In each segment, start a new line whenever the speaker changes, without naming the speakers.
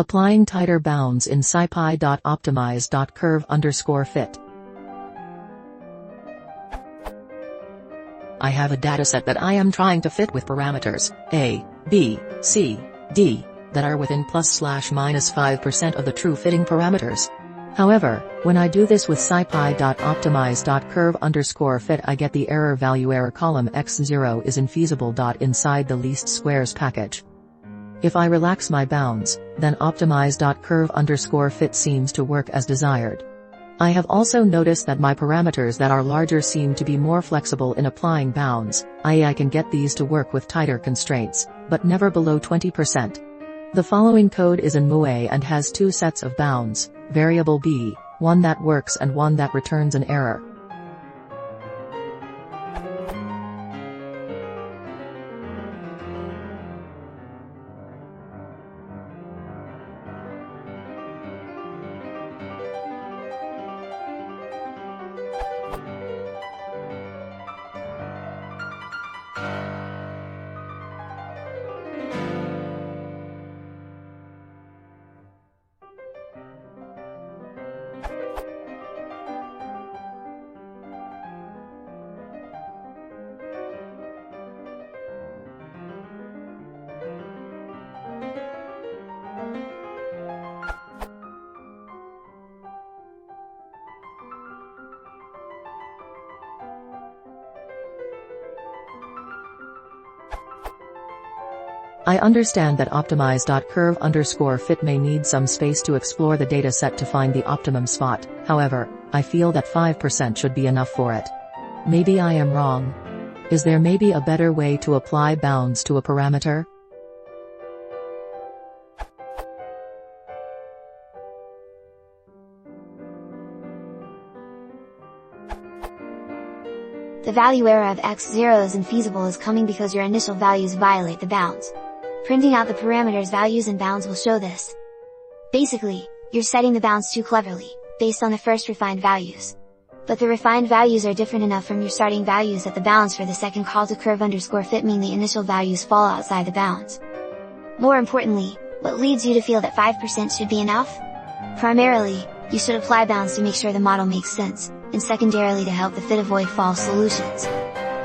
Applying tighter bounds in scipy.optimize.curve_fit. I have a dataset that I am trying to fit with parameters A, B, C, D that are within ±5% of the true fitting parameters. However, when I do this with scipy.optimize.curve_fit, I get the error value error column x0 is infeasible. Inside the least squares package. If I relax my bounds, then optimize.curve_fit seems to work as desired. I have also noticed that my parameters that are larger seem to be more flexible in applying bounds, i.e. I can get these to work with tighter constraints, but never below 20%. The following code is in MUE and has two sets of bounds, variable b, one that works and one that returns an error. I understand that optimize.curve_fit may need some space to explore the dataset to find the optimum spot. However, I feel that 5% should be enough for it. Maybe I am wrong. Is there maybe a better way to apply bounds to a parameter?
The value error of x0 is infeasible is coming because your initial values violate the bounds. Printing out the parameters values and bounds will show this. Basically, you're setting the bounds too cleverly, based on the first refined values. But the refined values are different enough from your starting values that the bounds for the second call to curve_fit mean the initial values fall outside the bounds. More importantly, what leads you to feel that 5% should be enough? Primarily, you should apply bounds to make sure the model makes sense, and secondarily to help the fit avoid false solutions.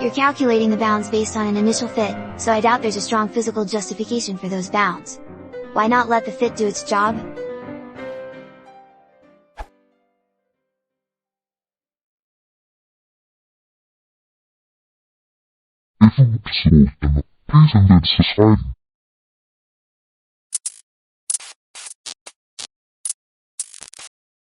You're calculating the bounds based on an initial fit, so I doubt there's a strong physical justification for those bounds. Why not let the fit do its job?
If you want to support them, please embed subscribing.